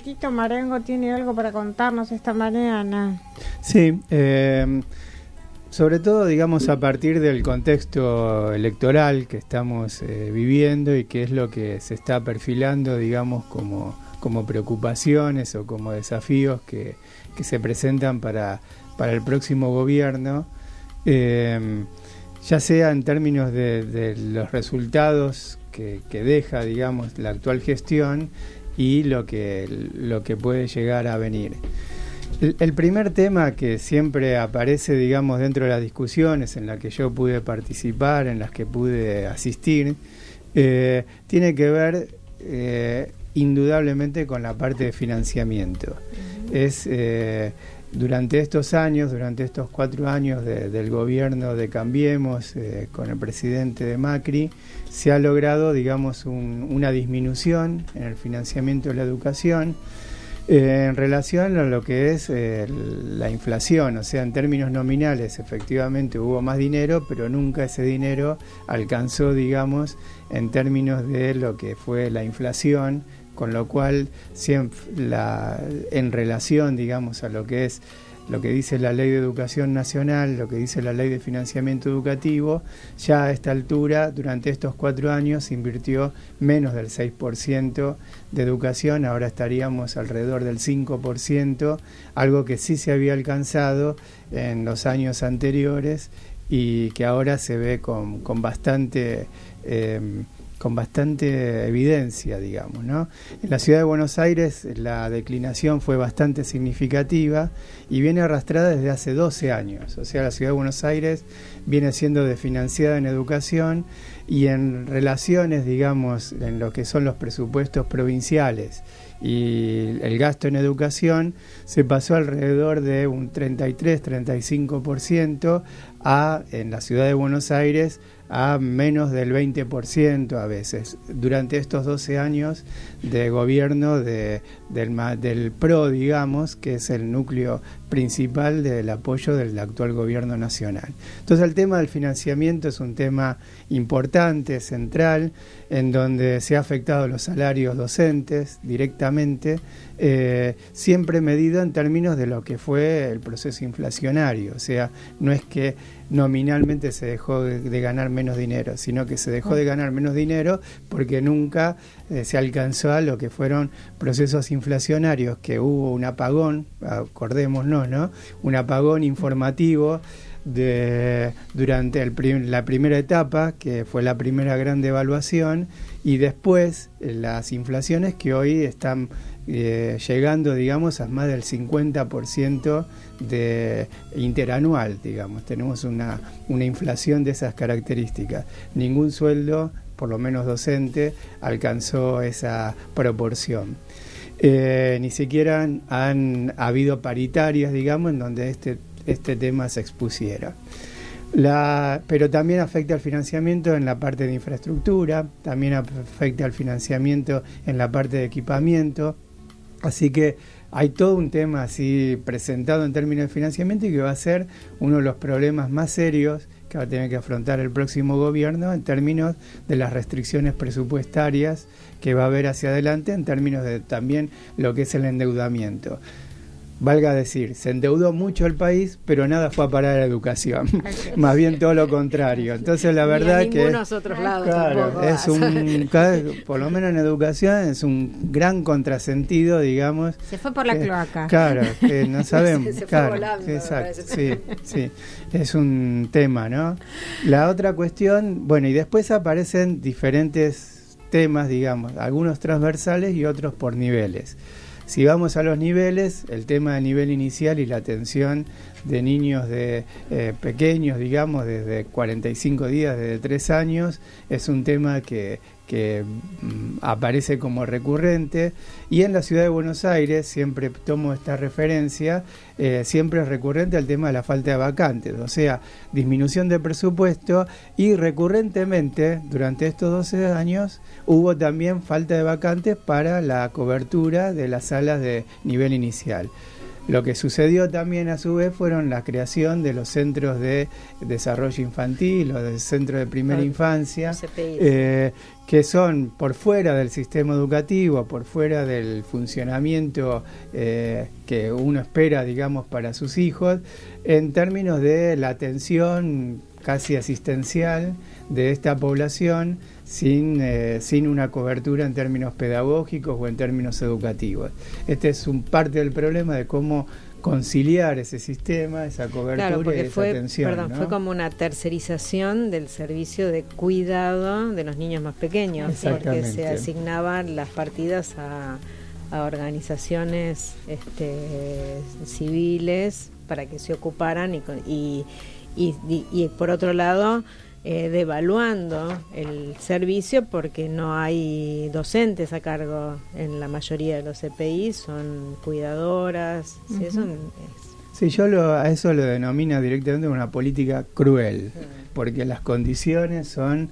Tito Marengo tiene algo para contarnos esta mañana. Sí, sobre todo, digamos, a partir del contexto electoral que estamos viviendo y que es lo que se está perfilando, digamos, como preocupaciones o como desafíos que se presentan para el próximo gobierno, ya sea en términos de los resultados que deja, digamos, la actual gestión y lo que puede llegar a venir. El primer tema que siempre aparece, digamos, dentro de las discusiones en las que yo pude participar, en las que pude asistir, tiene que ver indudablemente con la parte de financiamiento. Es durante estos años, durante estos 4 años del gobierno de Cambiemos, con el presidente de Macri, se ha logrado, digamos, una disminución en el financiamiento de la educación en relación a lo que es la inflación. O sea, en términos nominales, efectivamente hubo más dinero, pero nunca ese dinero alcanzó, digamos, en términos de lo que fue la inflación, con lo cual siempre en relación, digamos, a lo que es lo que dice la Ley de Educación Nacional, lo que dice la Ley de Financiamiento Educativo, ya a esta altura, durante estos 4 años, se invirtió menos del 6% de educación, ahora estaríamos alrededor del 5%, algo que sí se había alcanzado en los años anteriores y que ahora se ve con bastante evidencia, digamos, ¿no? En la ciudad de Buenos Aires la declinación fue bastante significativa y viene arrastrada desde hace 12 años. O sea, la ciudad de Buenos Aires viene siendo desfinanciada en educación y en relaciones, digamos, en lo que son los presupuestos provinciales y el gasto en educación, se pasó alrededor de un 33-35% en la ciudad de Buenos Aires a menos del 20% a veces, durante estos 12 años de gobierno del PRO, digamos, que es el núcleo principal del apoyo del actual gobierno nacional. Entonces el tema del financiamiento es un tema importante, central, en donde se ha afectado los salarios docentes directamente, siempre medido en términos de lo que fue el proceso inflacionario. O sea, no es que nominalmente se dejó de ganar menos dinero, sino que se dejó de ganar menos dinero porque nunca se alcanzó a lo que fueron procesos inflacionarios, que hubo un apagón, acordémonos, ¿no? Un apagón informativo durante la primera etapa, que fue la primera gran devaluación, y después las inflaciones que hoy están llegando, digamos, a más del 50% de interanual, digamos. Tenemos una inflación de esas características. Ningún sueldo, por lo menos docente, alcanzó esa proporción. Ni siquiera han habido paritarias, digamos, en donde este tema se expusiera. Pero también afecta al financiamiento en la parte de infraestructura, también afecta al financiamiento en la parte de equipamiento, así que hay todo un tema así presentado en términos de financiamiento y que va a ser uno de los problemas más serios que va a tener que afrontar el próximo gobierno en términos de las restricciones presupuestarias que va a haber hacia adelante, en términos de también lo que es el endeudamiento. Valga decir, se endeudó mucho el país, pero nada fue a parar a la educación. Más bien todo lo contrario. Entonces la verdad que otros lados, claro, es por lo menos en educación es un gran contrasentido, digamos. Se fue por la cloaca. Claro, que no sabemos. se claro, fue volando, exacto, sí, es un tema, ¿no? La otra cuestión, bueno, y después aparecen diferentes temas, digamos, algunos transversales y otros por niveles. Si vamos a los niveles, el tema del nivel inicial y la atención de niños pequeños, digamos, desde 45 días, desde 3 años, es un tema que aparece como recurrente, y en la ciudad de Buenos Aires, siempre tomo esta referencia, siempre es recurrente el tema de la falta de vacantes, o sea, disminución de presupuesto, y recurrentemente durante estos 12 años hubo también falta de vacantes para la cobertura de las salas de nivel inicial. Lo que sucedió también a su vez fueron la creación de los centros de desarrollo infantil o del centro de primera infancia, que son por fuera del sistema educativo, por fuera del funcionamiento que uno espera, digamos, para sus hijos, en términos de la atención casi asistencial de esta población sin una cobertura en términos pedagógicos o en términos educativos. Este es un parte del problema de cómo conciliar ese sistema, esa cobertura y esa atención. ¿No? Fue como una tercerización del servicio de cuidado de los niños más pequeños, porque se asignaban las partidas a organizaciones civiles para que se ocuparan y por otro lado devaluando el servicio porque no hay docentes a cargo en la mayoría de los CPI, son cuidadoras. Uh-huh. ¿Sí? Sí, yo a eso lo denomino directamente una política cruel, porque las condiciones son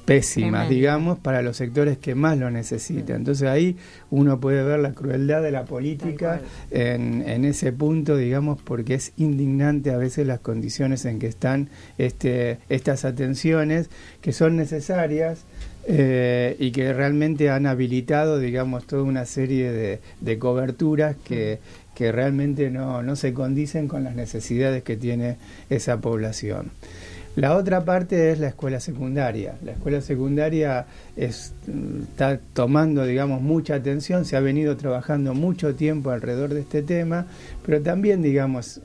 pésimas, digamos, para los sectores que más lo necesitan. Entonces ahí uno puede ver la crueldad de la política en ese punto, digamos, porque es indignante a veces las condiciones en que están estas atenciones que son necesarias y que realmente han habilitado, digamos, toda una serie de coberturas que realmente no se condicen con las necesidades que tiene esa población. La otra parte es la escuela secundaria. La escuela secundaria está tomando, digamos, mucha atención, se ha venido trabajando mucho tiempo alrededor de este tema, pero también, digamos,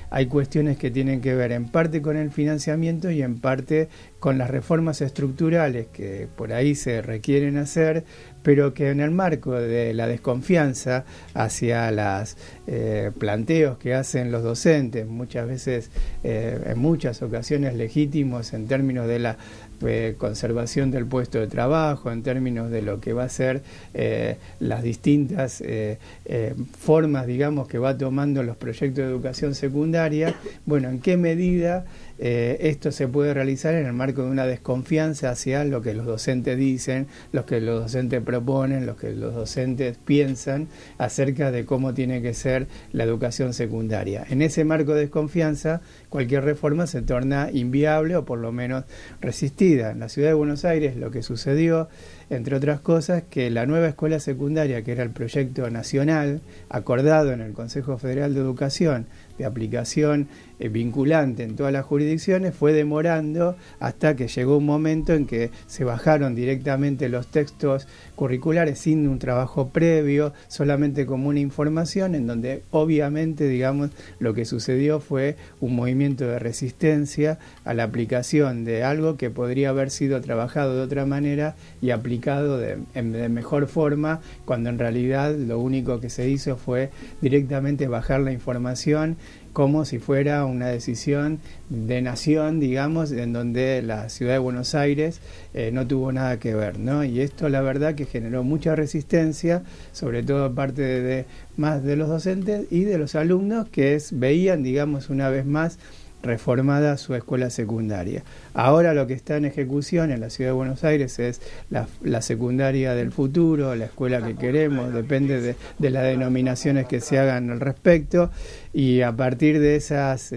hay cuestiones que tienen que ver en parte con el financiamiento y en parte con las reformas estructurales que por ahí se requieren hacer, pero que en el marco de la desconfianza hacia los planteos que hacen los docentes, muchas veces, en muchas ocasiones legítimos en términos de la conservación del puesto de trabajo, en términos de lo que va a ser las distintas formas, digamos, que va tomando los proyectos de educación secundaria. Bueno, ¿en qué medida esto se puede realizar en el marco de una desconfianza hacia lo que los docentes dicen, lo que los docentes proponen, lo que los docentes piensan acerca de cómo tiene que ser la educación secundaria? En ese marco de desconfianza, cualquier reforma se torna inviable o por lo menos resistida. En la ciudad de Buenos Aires lo que sucedió, entre otras cosas, que la nueva escuela secundaria, que era el proyecto nacional acordado en el Consejo Federal de Educación, de aplicación vinculante en todas las jurisdicciones, fue demorando hasta que llegó un momento en que se bajaron directamente los textos curriculares sin un trabajo previo, solamente como una información, en donde obviamente, digamos, lo que sucedió fue un movimiento de resistencia a la aplicación de algo que podría haber sido trabajado de otra manera y aplicado de mejor forma, cuando en realidad lo único que se hizo fue directamente bajar la información como si fuera una decisión de nación, digamos, en donde la ciudad de Buenos Aires no tuvo nada que ver, ¿no? Y esto la verdad que generó mucha resistencia, sobre todo parte más de los docentes y de los alumnos que veían, digamos, una vez más reformada su escuela secundaria. Ahora lo que está en ejecución en la ciudad de Buenos Aires es la secundaria del futuro, la escuela que queremos, depende de las denominaciones que se hagan al respecto, y a partir de esas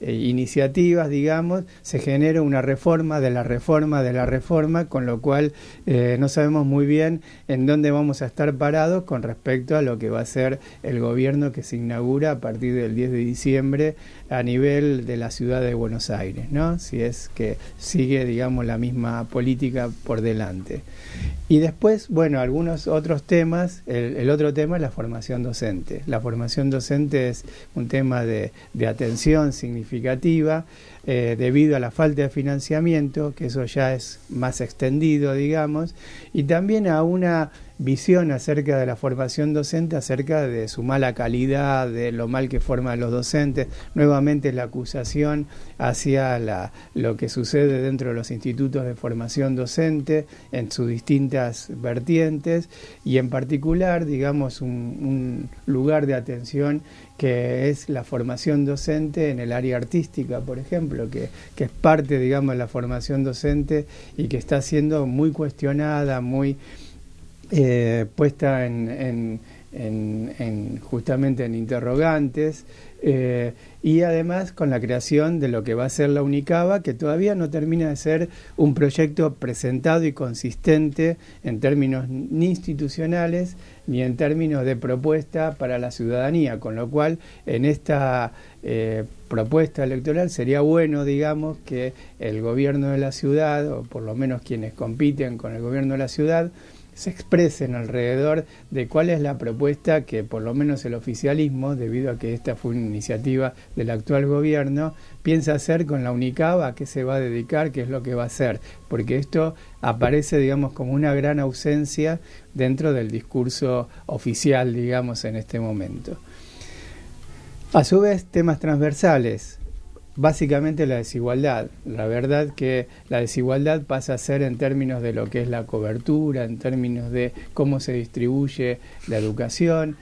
iniciativas, digamos, se genera una reforma de la reforma de la reforma, con lo cual no sabemos muy bien en dónde vamos a estar parados con respecto a lo que va a ser el gobierno que se inaugura a partir del 10 de diciembre a nivel de la ciudad de Buenos Aires, ¿no? Si es que sigue, digamos, la misma política por delante. Y después, bueno, algunos otros temas. El otro tema es la formación docente. La formación docente es un tema de atención significativa debido a la falta de financiamiento, que eso ya es más extendido, digamos, y también a una visión acerca de la formación docente, acerca de su mala calidad, de lo mal que forman los docentes. Nuevamente la acusación hacia lo que sucede dentro de los institutos de formación docente en sus distintas vertientes, y en particular, digamos, un lugar de atención que es la formación docente en el área artística, por ejemplo, que es parte, digamos, de la formación docente y que está siendo muy cuestionada, muy puesta en justamente en interrogantes, y además con la creación de lo que va a ser la Unicaba, que todavía no termina de ser un proyecto presentado y consistente en términos ni institucionales ni en términos de propuesta para la ciudadanía, con lo cual en esta propuesta electoral sería bueno, digamos, que el gobierno de la ciudad, o por lo menos quienes compiten con el gobierno de la ciudad, se expresen alrededor de cuál es la propuesta que por lo menos el oficialismo, debido a que esta fue una iniciativa del actual gobierno, piensa hacer con la Unicaba, a qué se va a dedicar, qué es lo que va a hacer, porque esto aparece, digamos, como una gran ausencia dentro del discurso oficial, digamos, en este momento. A su vez, temas transversales. Básicamente la desigualdad. La verdad que la desigualdad pasa a ser en términos de lo que es la cobertura, en términos de cómo se distribuye la educación,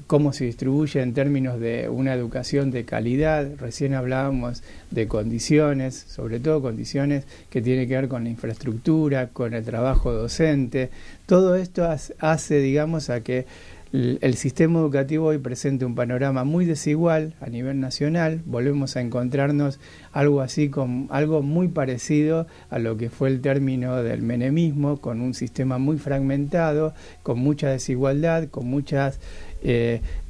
cómo se distribuye en términos de una educación de calidad. Recién hablábamos de condiciones, sobre todo condiciones que tienen que ver con la infraestructura, con el trabajo docente. Todo esto hace, digamos, a que el sistema educativo hoy presenta un panorama muy desigual a nivel nacional. Volvemos a encontrarnos algo así, con algo muy parecido a lo que fue el término del menemismo, con un sistema muy fragmentado, con mucha desigualdad, con muchas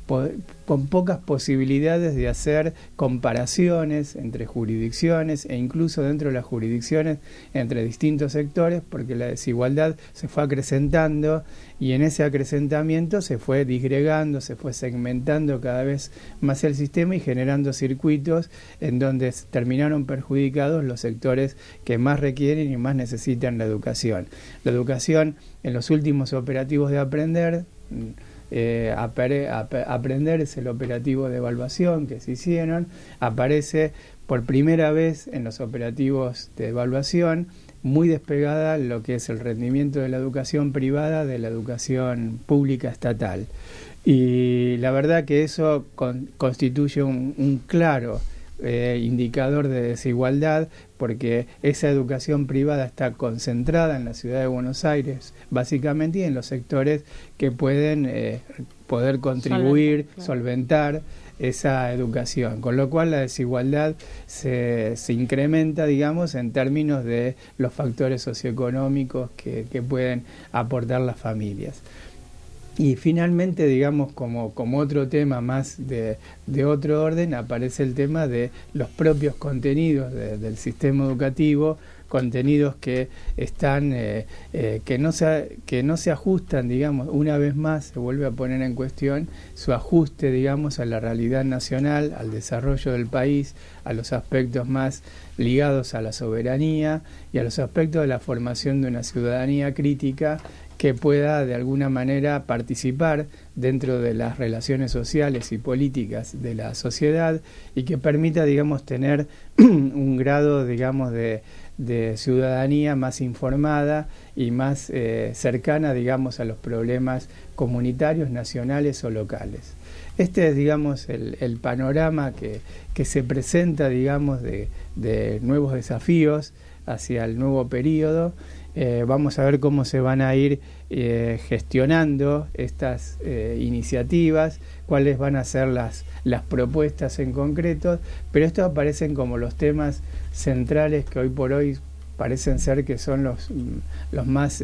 con pocas posibilidades de hacer comparaciones entre jurisdicciones e incluso dentro de las jurisdicciones entre distintos sectores, porque la desigualdad se fue acrecentando y en ese acrecentamiento se fue disgregando, se fue segmentando cada vez más el sistema y generando circuitos en donde terminaron perjudicados los sectores que más requieren y más necesitan la educación. La educación en los últimos operativos de Aprender, Aprender es el operativo de evaluación que se hicieron, aparece por primera vez en los operativos de evaluación muy despegada lo que es el rendimiento de la educación privada de la educación pública estatal, y la verdad que eso constituye un claro indicador de desigualdad, porque esa educación privada está concentrada en la ciudad de Buenos Aires básicamente y en los sectores que pueden poder contribuir, solventar esa educación, con lo cual la desigualdad se incrementa, digamos, en términos de los factores socioeconómicos que pueden aportar las familias. Y finalmente, digamos, como otro tema más de otro orden, aparece el tema de los propios contenidos del sistema educativo, contenidos que están que no se ajustan, digamos, una vez más se vuelve a poner en cuestión su ajuste, digamos, a la realidad nacional, al desarrollo del país, a los aspectos más ligados a la soberanía y a los aspectos de la formación de una ciudadanía crítica que pueda de alguna manera participar dentro de las relaciones sociales y políticas de la sociedad y que permita, digamos, tener un grado, digamos, de ciudadanía más informada y más cercana, digamos, a los problemas comunitarios, nacionales o locales. Este es, digamos, el panorama que se presenta, digamos, de nuevos desafíos hacia el nuevo periodo. Vamos a ver cómo se van a ir gestionando estas iniciativas, cuáles van a ser las propuestas en concreto, pero estos aparecen como los temas centrales que hoy por hoy parecen ser que son los más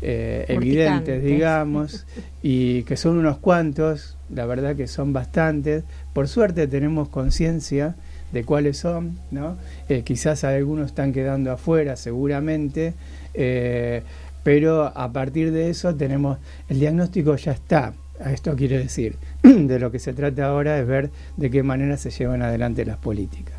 evidentes, digamos, y que son unos cuantos, la verdad que son bastantes. Por suerte tenemos conciencia de cuáles son, ¿no? Quizás algunos están quedando afuera, seguramente, pero a partir de eso tenemos, el diagnóstico ya está. Esto quiere decir, de lo que se trata ahora es ver de qué manera se llevan adelante las políticas.